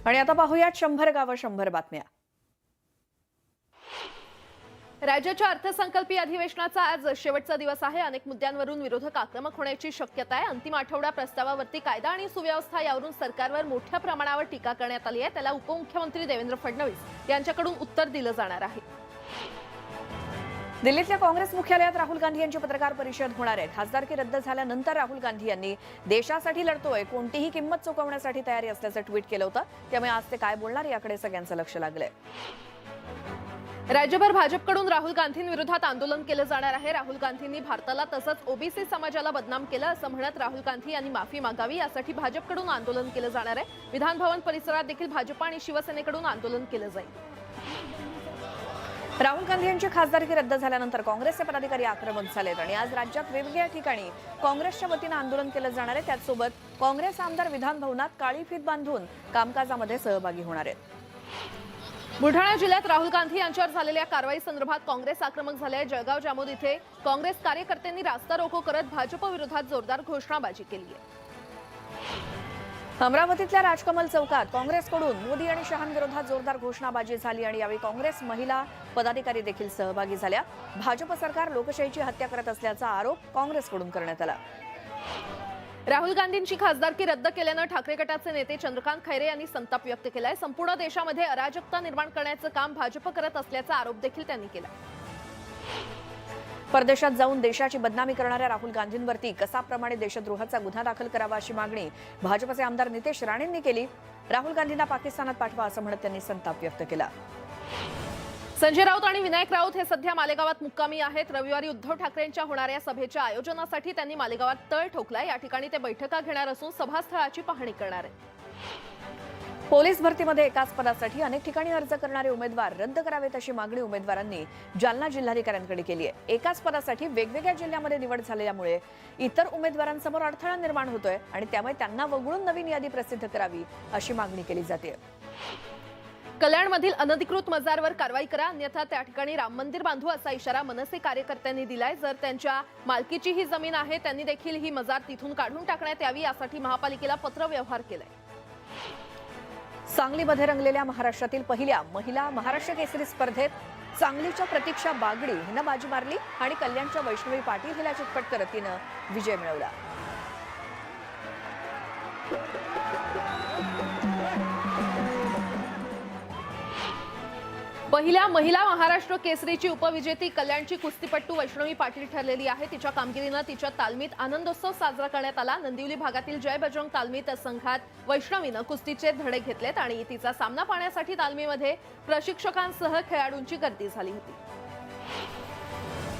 आणि आता पाहूयात 100 गावं 100 बातम्या। राज्याच्या अर्थसंकल्पीय अधिवेशनाचा आज शेवटचा दिवस आहे। अनेक मुद्द्यांवरून विरोधक आक्रमक होण्याची शक्यता आहे। अंतिम आठवडा प्रस्तावावरती कायदा आणि सुव्यवस्था यावरून सरकारवर मोठ्या प्रमाणावर टीका करण्यात आली आहे। त्याला उपमुख्यमंत्री देवेंद्र फडणवीस यांच्याकडून उत्तर दिलं जाणार आहे। दिल्लीतल्या काँग्रेस मुख्यालयात राहुल गांधी यांची पत्रकार परिषद होणार आहे। खासदारकी रद्द झाल्यानंतर राहुल गांधी यांनी देशासाठी लढतोय, कोणतीही किंमत चुकवण्यासाठी तयारी असल्याचं ट्विट केलं होतं। त्यामुळे आज ते काय बोलणार याकडे सगळ्यांचं लक्ष लागलंय। राज्यभर भाजपकडून राहुल गांधींविरोधात आंदोलन केलं जाणार आहे। राहुल गांधींनी भारताला तसंच ओबीसी समाजाला बदनाम केलं असं म्हणत राहुल गांधी यांनी माफी मागावी यासाठी भाजपकडून आंदोलन केलं जाणार आहे। विधान भवन परिसरात देखील भाजप आणि शिवसेनेकडून आंदोलन केलं जाईल। राहुल गांधी यांची खासदारकी रद्द झाल्यानंतर काँग्रेसचे पदाधिकारी आक्रमक झालेत आणि आज राज्यात वेगवेगळ्या ठिकाणी काँग्रेसच्या वतीने आंदोलन केलं जाणार आहे। त्याचसोबत काँग्रेस आमदार विधान भवनात काळी फीत बांधून कामकाजामध्ये सहभागी होणार आहेत। बुलढाणा जिल्ह्यात राहुल गांधी यांच्यावर झालेल्या कारवाई संदर्भात काँग्रेस आक्रमक झाले आहे। जळगाव जामोद इथे काँग्रेस कार्यकर्त्यांनी रास्ता रोको करत भाजप विरोधात जोरदार घोषणाबाजी केली आहे। अमरावतीतल्या राजकमल चौकात काँग्रेसकडून मोदी आणि शहांविरोधात जोरदार घोषणाबाजी झाली आणि यावेळी काँग्रेस महिला पदाधिकारी देखील सहभागी झाल्या। भाजप सरकार लोकशाहीची हत्या करत असल्याचा आरोप काँग्रेसकडून करण्यात आला। राहुल गांधींची खासदारकी रद्द केल्यानं ठाकरे गटाचे नेते चंद्रकांत खैरे यांनी संताप व्यक्त केलाय। संपूर्ण देशामध्ये अराजकता निर्माण करण्याचं काम भाजप करत असल्याचा आरोप देखील त्यांनी केला। परदेशात जाऊन देशाची बदनामी करणाऱ्या राहुल गांधींवरती कसाप्रमाणे देशद्रोहाचा गुन्हा दाखल करावा अशी मागणी भाजपचे आमदार नितेश राणेंनी केली। राहुल गांधींना पाकिस्तानात पाठवा असं म्हणत त्यांनी संताप व्यक्त केला। संजय राऊत आणि विनायक राऊत हे सध्या मालेगावात मुक्कामी आहेत। रविवारी उद्धव ठाकरेंच्या होणाऱ्या सभेच्या आयोजनासाठी त्यांनी मालेगावात तळ ठोकलाय। या ठिकाणी ते बैठका घेणार असून सभास्थळाची पाहणी करणार आहेत। पोलीस भरतीमध्ये एकाच पदासाठी अनेक ठिकाणी अर्ज करणारे उमेदवार रद्द करावेत अशी मागणी उमेदवारांनी जालना जिल्हाधिकाऱ्यांकडे केली आहे। एकाच पदासाठी वेगवेगळ्या जिल्ह्यामध्ये निवड झाल्यामुळे इतर उमेदवारांसमोर अडथळा निर्माण होतोय आणि त्यामुळे त्यांना वगळून नवीन यादी प्रसिद्ध करावी अशी मागणी केली जाते। कल्याणमधील अनधिकृत मजारवर कारवाई करा, अन्यथा त्या ठिकाणी राम मंदिर बांधू असा इशारा मनसे कार्यकर्त्यांनी दिलाय। जर त्यांच्या मालकीची ही जमीन आहे त्यांनी देखील ही मजार तिथून काढून टाकण्यात यावी यासाठी महापालिकेला पत्र व्यवहार केलाय। सांगलीमध्ये रंगलेल्या महाराष्ट्रातील पहिल्या महिला महाराष्ट्र केसरी स्पर्धेत सांगलीच्या प्रतीक्षा बागडी हिनं बाजी मारली आणि कल्याणच्या वैष्णवी पाटील हिला चितपट करत तिनं विजय मिळवला। पहिल्या महिला महाराष्ट्र केसरीची उपविजेती कल्याणची कुस्तीपट्टू वैष्णवी पाटील ठरलेली आहे। तिच्या कामगिरीनं तिच्या तालमीत आनंदोत्सव साजरा करण्यात आला। नंदिवली भागातील जय बजरंग तालमीत संघात वैष्णवीनं कुस्तीचे धडे घेतलेत आणि तिचा सामना पाहण्यासाठी तालमीमध्ये प्रशिक्षकांसह खेळाडूंची गर्दी झाली होती।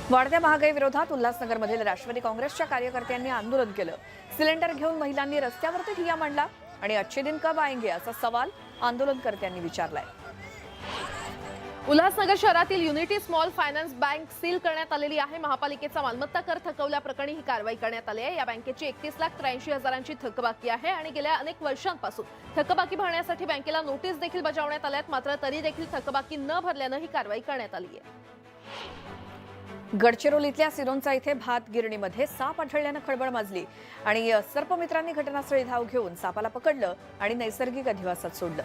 वाढत्या महागाई विरोधात उल्हासनगरमधील राष्ट्रवादी काँग्रेसच्या कार्यकर्त्यांनी आंदोलन केलं। सिलेंडर घेऊन महिलांनी रस्त्यावरती ठिय्या मांडला आणि अच्छे दिन कब आएंगे असा सवाल आंदोलनकर्त्यांनी विचारलाय। उल्हासनगर शहरातील unity small finance bank seal करण्यात आलेली आहे। महापालिकेचा मालमत्ता कर थकवल्याप्रकरणी ही कारवाई करण्यात आली आहे। या बँकेची 31,83,000ची थकबाकी आहे आणि गेल्या अनेक वर्षांपासून थकबाकी भरण्यासाठी बँकेला नोटीस देखील बजावण्यात आल्यात, मात्र तरी देखील थकबाकी न भरल्यानं ही कारवाई करण्यात आली आहे। गडचिरोलीतल्या सिरोंचा इथे भात गिरणीमध्ये साप आढळल्यानं खळबळ माजली आणि सर्पमित्रांनी घटनास्थळी धाव घेऊन सापाला पकडलं आणि नैसर्गिक अधिवासात सोडलं।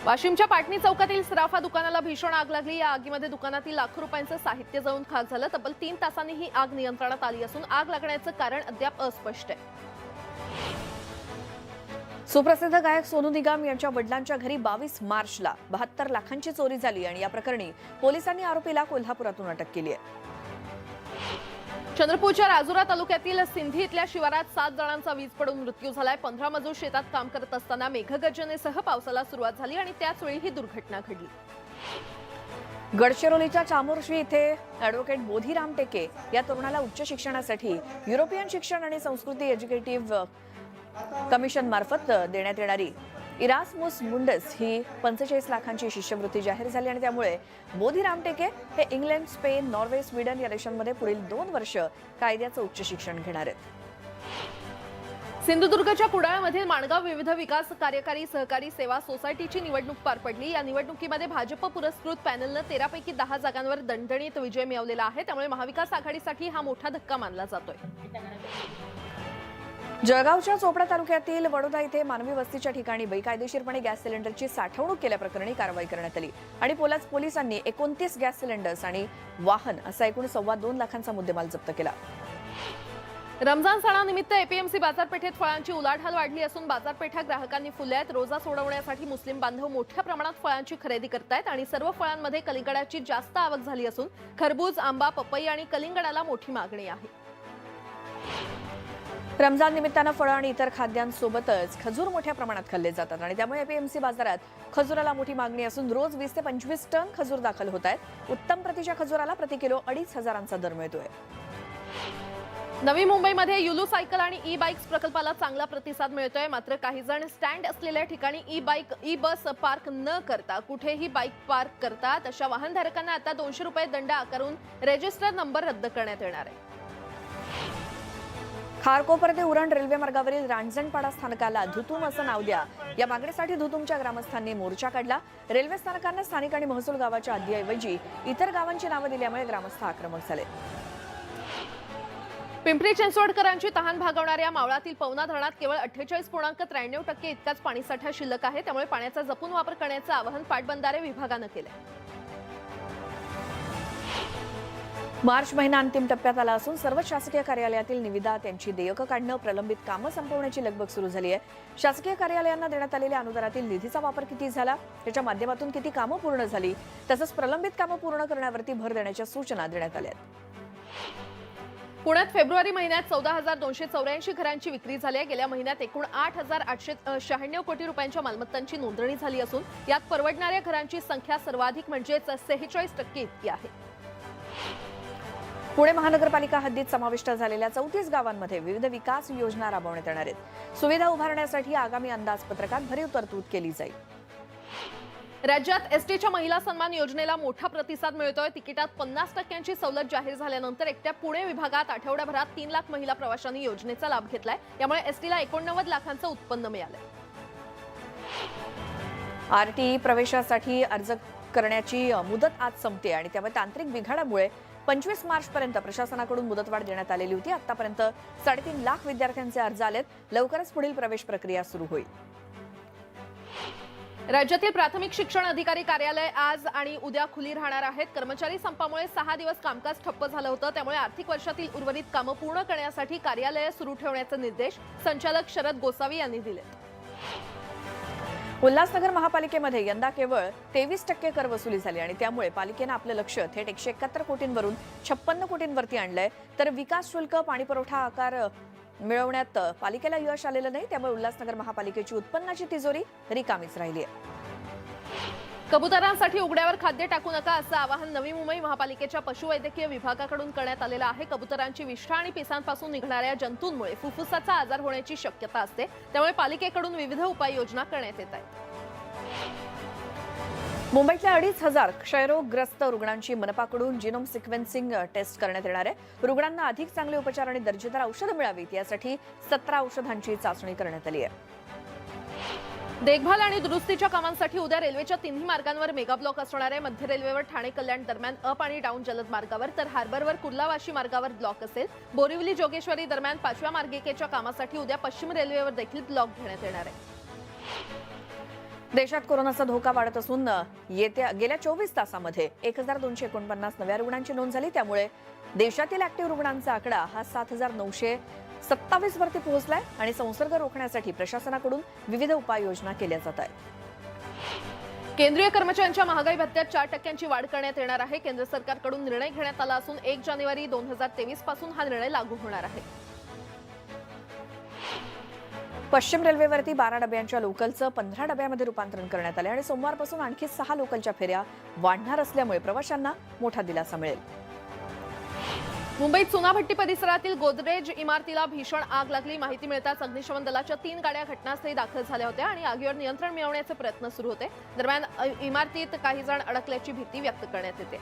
वाशिमच्या पाटणी चौकातील सराफा दुकानाला भीषण आग लागली। या आगीमध्ये दुकानातील लाखो रुपयांचं साहित्य जळून खाक झालं। तब्बल 3 तासांनी ही आग नियंत्रणात आली असून आग लागण्याचं कारण अद्याप अस्पष्ट आहे। सुप्रसिद्ध गायक सोनू निगम यांच्या वडिलांच्या घरी 22 मार्चला 72 लाखांची चोरी झाली आणि या प्रकरणी पोलिसांनी आरोपीला कोल्हापुरातून अटक केली आहे। चंद्रपूरच्या राजुरा तालुक्यातील सिंधी इथल्या शिवारात 7 जणांचा वीज पडून मृत्यू झालाय। 15 मजूर शेतात काम करत असताना मेघगर्जनेसह पावसाला सुरुवात झाली आणि त्याच वेळी ही दुर्घटना घडली। गडचिरोलीच्या चामोर्शी इथे ॲडव्होकेट बोधीराम टेके या तरुणाला उच्च शिक्षणासाठी युरोपियन शिक्षण आणि संस्कृती एज्युकेटिव्ह कमिशन मार्फत देण्यात येणारी इरास्मुस मुंडस ही 45 लाखांची शिष्यवृत्ती जाहीर झाली आणि त्यामुळे बोधीराम टेके हे इंग्लंड, स्पेन, नॉर्वे, स्वीडन या देशांमध्ये पुढील 2 वर्ष कायद्याचं उच्च शिक्षण घेणार आहेत। सिंधुदुर्गच्या कुडाळमधील माणगाव विविध विकास कार्यकारी सहकारी सेवा सोसायटीची निवडणूक पार पडली। या निवडणुकीमध्ये भाजप पुरस्कृत पॅनलनं 13 पैकी 10 जागांवर दणदणीत विजय मिळवलेला आहे। त्यामुळे महाविकास आघाडीसाठी हा मोठा धक्का मानला जातोय। जळगावच्या चोपडा तालुक्यातील वडोदा इथे मानवी वस्तीच्या ठिकाणी बेकायदेशीरपणे गॅस सिलेंडरची साठवणूक केल्याप्रकरणी कारवाई करण्यात आली आणि पोलिसांनी 29 गॅस सिलेंडर्स आणि वाहन असा एकूण 2.25 लाखांचा मुद्देमाल जप्त केला. रमजान सणानिमित्त एपीएमसी बाजारपेठेत फळांची उलाढाल वाढली असून बाजारपेठा ग्राहकांनी फुलल्या आहेत. रोजा सोडवण्यासाठी मुस्लिम बांधव मोठ्या प्रमाणात फळांची खरेदी करतायत आणि सर्व फळांमध्ये कलिंगडाची जास्त आवक झाली असून खरबूज, आंबा, पपई आणि कलिंगडाला मोठी मागणी आहे. रमजान निमित्तानं फळं आणि इतर खाद्यांसोबतच खजूर मोठ्या प्रमाणात खाल्ले जातात आणि त्यामुळे एपीएमसी बाजारात खजुराला मोठी मागणी असून रोज 20 ते 25 टन खजूर दाखल होत आहेत. उत्तम प्रतीच्या खजुराला प्रति किलो 2,500 दर मिळतोय. नवी मुंबईमध्ये युलू सायकल आणि ई बाईक्स प्रकल्पाला चांगला प्रतिसाद मिळतोय. मात्र काही जण स्टँड असलेल्या ठिकाणी ई बस पार्क न करता कुठेही बाईक पार्क करतात. अशा वाहनधारकांना आता ₹200 दंड आकारून रजिस्टर नंबर रद्द करण्यात येणार आहे. खारकोपर ते उरण रेल्वे मार्गावरील रांजणपाडा स्थानकाला धुतूम असं नाव द्या या मागणीसाठी धुतूमच्या ग्रामस्थांनी मोर्चा काढला. रेल्वे स्थानकांना स्थानिक आणि महसूल गावाच्या आधीऐवजी इतर गावांची नावं दिल्यामुळे ग्रामस्थ आक्रमक झाले. पिंपरी चिंचवडकरांची तहान भागवणाऱ्या मावळातील पवना धरणात केवळ 48.93% इतकाच पाणीसाठा शिल्लक आहे. त्यामुळे पाण्याचा जपून वापर करण्याचं आवाहन पाटबंधारे विभागानं केलंय. मार्च महिना अंतिम टप्प्यात आला असून सर्व शासकीय कार्यालयातील निविदा, त्यांची देयकं काढणं, प्रलंबित कामं संपवण्याची लगबग सुरू झाली आहे. शासकीय कार्यालयांना देण्यात आलेल्या अनुदानातील निधीचा वापर किती झाला, त्याच्या माध्यमातून किती कामं पूर्ण झाली, तसंच प्रलंबित कामं पूर्ण करण्यावरती भर देण्याच्या सूचना देण्यात आल्या आहेत. पुण्यात फेब्रुवारी महिन्यात 14,284 घरांची विक्री झाली आहे. गेल्या महिन्यात एकूण 8,896 कोटी रुपयांच्या मालमत्तांची नोंदणी झाली असून यात परवडणाऱ्या घरांची संख्या सर्वाधिक म्हणजेच 46% इतकी आहे. पुणे महानगरपालिका हद्दीत समाविष्ट झालेल्या 34 गावांमध्ये विविध विकास योजना राबवण्यात येणार आहेत. सुविधा उभारण्यासाठी आगामी अंदाजपत्रकात भरीव तरतूद केली जाईल. राज्यात एसटीच्या महिला सन्मान योजनेला मोठा प्रतिसाद मिळतोय. तिकिटात 50% सवलत जाहीर झाल्यानंतर एकट्या पुणे विभागात आठवड्याभरात 3 लाख महिला प्रवाशांनी योजनेचा लाभ घेतलाय. यामुळे एसटीला 89 लाखांचं उत्पन्न मिळालंय. आरटीई प्रवेशासाठी अर्ज करण्याची मुदत आज संपते आणि त्यामुळे तांत्रिक बिघाडामुळे 25 मार्चपर्यंत प्रशासनाकडून मुदतवाढ देण्यात आलेली होती. आतापर्यंत 3.5 लाख विद्यार्थ्यांचे अर्ज आलेत. लवकरच पुढील प्रवेश प्रक्रिया सुरू होईल. राज्यातील प्राथमिक शिक्षण अधिकारी कार्यालय आज आणि उद्या खुली राहणार आहेत. कर्मचारी संपामुळे 6 दिवस कामकाज ठप्प झालं होतं. त्यामुळे आर्थिक वर्षातील उर्वरित कामं पूर्ण करण्यासाठी कार्यालय सुरू ठेवण्याचे निर्देश संचालक शरद गोसावी यांनी दिले. उल्हासनगर महापालिकेमध्ये यंदा केवळ 23% कर वसुली झाली आणि त्यामुळे पालिकेनं आपलं लक्ष थेट 171 कोटींवरून 56 कोटींवरती आणलंय. तर विकास शुल्क, पाणीपुरवठा आकार मिळवण्यात पालिकेला यश आलेलं नाही. त्यामुळे उल्हासनगर महापालिकेची उत्पन्नाची तिजोरी रिकामीच राहिली आहे. कबुतरांसाठी उघड्यावर खाद्य टाकू नका असं आवाहन नवी मुंबई महापालिकेच्या पशुवैद्यकीय विभागाकडून करण्यात आलेलं आहे. कबुतरांची विष्ठा आणि पिसांपासून निघणाऱ्या जंतूंमुळे फुफ्फुसाचा आजार होण्याची शक्यता असते. त्यामुळे पालिकेकडून विविध उपाययोजना करण्यात येत आहेत. मुंबईतल्या 2,500 क्षयरोगग्रस्त रुग्णांची मनपाकडून जिनोम सिक्वेन्सिंग टेस्ट करण्यात येणार आहे. रुग्णांना अधिक चांगले उपचार आणि दर्जेदार औषधं मिळावीत यासाठी 17 औषधांची चाचणी करण्यात आली आहे. देखभाल आणि दुरुस्तीच्या कामांसाठी उद्या रेल्वेच्या तिन्ही मार्गांवर मेगा ब्लॉक असणार आहे. मध्य रेल्वेवर ठाणे कल्याण दरम्यान अप आणि डाऊन जलद मार्गावर, तर हार्बरवर कुर्ला वाशी मार्गावर ब्लॉक असेल. बोरिवली जोगेश्वरी दरम्यान 5व्या मार्गिकेच्या कामासाठी उद्या पश्चिम रेल्वेवर देखील ब्लॉक घेण्यात येणार आहे. देशात कोरोनाचा धोका वाढत असून गेल्या 24 तासामध्ये 1,249 नव्या रुग्णांची नोंद झाली. त्यामुळे देशातील ऍक्टिव्ह रुग्णांचा आकडा हा 7,927 वरती पोहोचलाय आणि संसर्ग रोखण्यासाठी प्रशासनाकडून विविध उपाययोजना केल्या जात आहेत. केंद्रीय कर्मचाऱ्यांच्या महागाई भत्त्यात 4% वाढ करण्यात येणार आहे. केंद्र सरकारकडून निर्णय घेण्यात आला असून 1 जानेवारी 2023 पासून हा निर्णय लागू होणार आहे. पश्चिम रेल्वेवरती 12 डब्यांच्या लोकलचं 15 डब्यामध्ये रूपांतरण करण्यात आले आणि सोमवारपासून आणखी 6 लोकलच्या फेऱ्या वाढणार असल्यामुळे प्रवाशांना मोठा दिलासा मिळेल. मुंबईत चुनाभट्टी परिसरातील गोदरेज इमारतीला भीषण आग लागली. माहिती मिळताच अग्निशमन दलाच्या 3 गाड्या घटनास्थळी दाखल झाल्या होत्या आणि आगीवर नियंत्रण मिळवण्याचे प्रयत्न सुरू होते. दरम्यान इमारतीत काही जण अडकल्याची भीती व्यक्त करण्यात येते.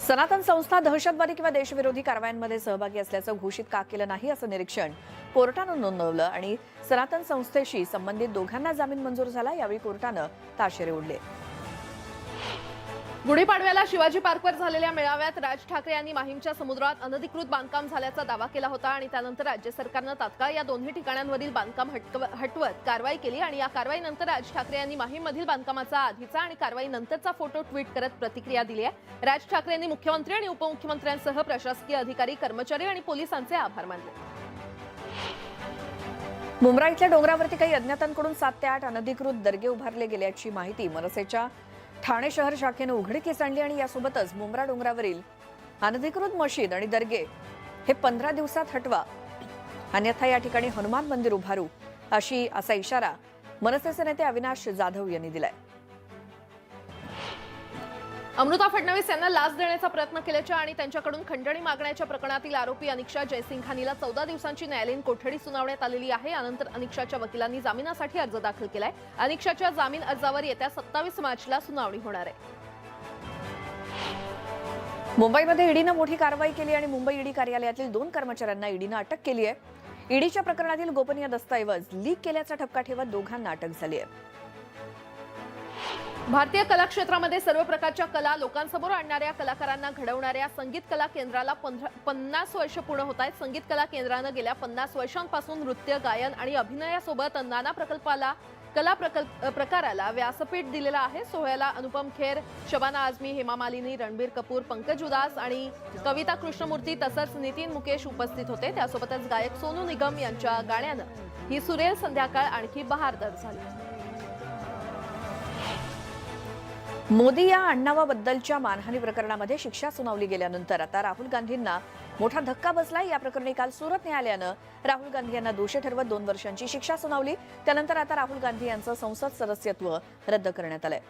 सनातन संस्था दहशतवादी किंवा देशविरोधी कारवायांमध्ये सहभागी असल्याचं घोषित का केलं नाही असं निरीक्षण कोर्टानं नोंदवलं आणि सनातन संस्थेशी संबंधित दोघांना जामीन मंजूर झाला. यावेळी कोर्टानं ताशेरे ओढले. गुढीपाडव्याला शिवाजी पार्कवर झालेल्या मेळाव्यात राज ठाकरे यांनी माहीमच्या समुद्रात अनधिकृत बांधकाम झाल्याचा दावा केला होता आणि त्यानंतर राज्य सरकारनं तात्काळ या दोन्ही ठिकाणांवरील बांधकाम हटवत कारवाई केली आणि या कारवाईनंतर राज ठाकरे यांनी माहीममधील बांधकामाचा आधीचा आणि कारवाईनंतरचा फोटो ट्विट करत प्रतिक्रिया दिली आहे। राज ठाकरे यांनी मुख्यमंत्री आणि उपमुख्यमंत्र्यांसह प्रशासकीय अधिकारी, कर्मचारी आणि पोलिसांचे आभार मानले। मुंब्रा इथल्या डोंगरावरती काही अज्ञातांकडून 7 ते 8 अनधिकृत दर्गे उभारले गेल्याची माहिती मनसेच्या ठाणे शहर शाखेनं उघडकीस आणली आणि यासोबतच मुंब्रा डोंगरावरील अनधिकृत मशीद आणि दर्गे हे 15 दिवसात हटवा, अन्यथा या ठिकाणी हनुमान मंदिर उभारू असा इशारा मनसेचे नेते अविनाश जाधव यांनी दिलाय। अमृता फडणवीस यांना लाच देण्याचा प्रयत्न केल्याच्या आणि त्यांच्याकडून खंडणी मागण्याच्या प्रकरणातील आरोपी अनिक्षा जयसिंघानीला 14 दिवसांची न्यायालयीन कोठडी सुनावण्यात आलेली आहे। यानंतर अनिक्षाच्या वकिलांनी जामिनासाठी अर्ज दाखल केलाय। अनिक्षाच्या जामीन अर्जावर येत्या 27 मार्चला सुनावणी होणार आहे। मुंबईमध्ये ईडीनं मोठी कारवाई केली आणि मुंबई ईडी कार्यालयातील 2 कर्मचाऱ्यांना ईडीनं अटक केली आहे। ईडीच्या प्रकरणातील गोपनीय दस्तऐवज लीक केल्याचा ठपका ठेवत दोघांना अटक झाली आहे। भारतीय कला क्षेत्रामध्ये सर्व प्रकारच्या कला लोकांसमोर आणणाऱ्या कलाकारांना घडवणाऱ्या संगीत कला केंद्राला 50 वर्ष पूर्ण होत आहेत। संगीत कला केंद्रानं गेल्या 50 वर्षांपासून नृत्य, गायन आणि अभिनयासोबत नाना प्रकाराला व्यासपीठ दिलेलं आहे। सोहळ्याला अनुपम खेर, शबाना आझमी, हेमा मालिनी, रणबीर कपूर, पंकज उदास आणि कविता कृष्णमूर्ती तसंच नितीन मुकेश उपस्थित होते। त्यासोबतच गायक सोनू निगम यांच्या गाण्यानं ही सुरेल संध्याकाळ आणखी बहारदार झाली। मोदी या आडनावाबद्दलच्या मानहानी प्रकरणामध्ये शिक्षा सुनावली गेल्यानंतर आता राहुल गांधींना मोठा धक्का बसलाय। या प्रकरणी काल सुरत न्यायालयानं राहुल गांधी यांना दोषी ठरवत 2 वर्षांची शिक्षा सुनावली। त्यानंतर आता राहुल गांधी यांचं संसद सदस्यत्व रद्द करण्यात आलंय।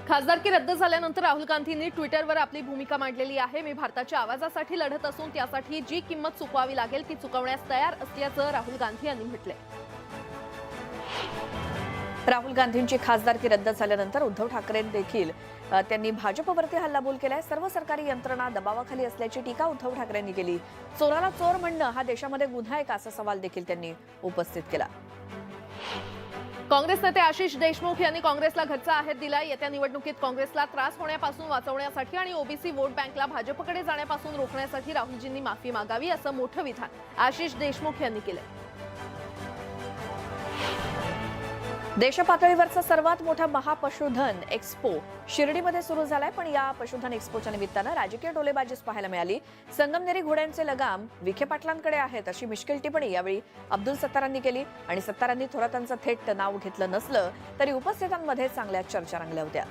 खासदारकी रद्द झाल्यानंतर राहुल गांधींनी ट्विटरवर आपली भूमिका मांडलेली आहे। मी भारताच्या आवाजासाठी लढत असून त्यासाठी जी किंमत चुकवावी लागेल ती चुकवण्यास तयार असल्याचं राहुल गांधी यांनी म्हटलंय। राहुल गांधींची खासदारकी रद्द झाल्यानंतर उद्धव ठाकरे देखील त्यांनी भाजपवरती हल्लाबोल केलाय। सर्व सरकारी यंत्रणा दबावाखाली असल्याची टीका उद्धव ठाकरेंनी केली। चोराला चोर म्हणणं हा देशामध्ये गुन्हा आहे का असा सवाल देखील त्यांनी उपस्थित केला। काँग्रेस नेते आशिष देशमुख यांनी काँग्रेसला घरचा आहेर दिलाय। येत्या निवडणुकीत काँग्रेसला त्रास होण्यापासून वाचवण्यासाठी आणि ओबीसी वोट बँकला भाजपकडे जाण्यापासून रोखण्यासाठी राहुलजींनी माफी मागावी असं मोठं विधान आशिष देशमुख यांनी केलंय। देशपातळीवरचा सर्वात मोठा महापशुधन एक्स्पो शिर्डीमध्ये सुरू झालाय। पण या पशुधन एक्स्पोच्या निमित्तानं राजकीय टोलेबाजीच पाहायला मिळाली। संगमनेरी घोड्यांचे लगाम विखे पाटलांकडे आहेत अशी मिश्किल टिप्पणी यावेळी अब्दुल सत्तारांनी केली आणि सत्तारांनी थोरातांचं थेट नाव घेतलं नसलं तरी उपस्थितांमध्ये चांगल्या चर्चा रंगल्या होत्या।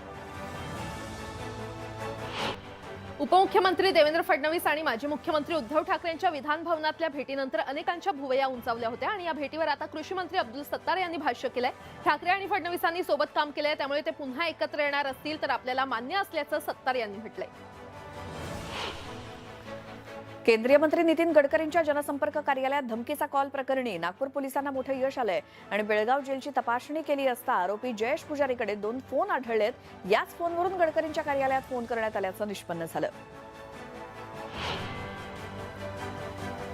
उपमुख्यमंत्री देवेंद्र फडणवीस आणि माजी मुख्यमंत्री उद्धव ठाकरेंच्या विधान भवनातल्या भेटीनंतर अनेकांच्या भुवया उंचावल्या होत्या आणि या भेटीवर आता कृषी मंत्री अब्दुल सत्तार यांनी भाष्य केलंय। ठाकरे आणि फडणवीसांनी सोबत काम केलंय, त्यामुळे ते पुन्हा एकत्र येणार असतील तर आपल्याला मान्य असल्याचं सत्तार यांनी म्हटलंय। केंद्रीय मंत्री नितीन गडकरींच्या जनसंपर्क कार्यालयात धमकीचा कॉल प्रकरणी नागपूर पोलिसांना मोठं यश आलंय आणि बेळगाव जेलची तपासणी केली असता आरोपी जयेश पुजारीकडे 2 फोन आढळलेत। याच फोनवरून गडकरींच्या कार्यालयात फोन करण्यात आल्याचं निष्पन्न झालं।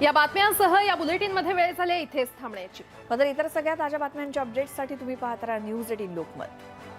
या बातम्यांसह या बुलेटिनमध्ये वेळ झाली इथेच थांबण्याची। मात्र इतर सगळ्या ताज्या बातम्यांच्या अपडेट्ससाठी तुम्ही पाहत राहा न्यूज 18 लोकमत।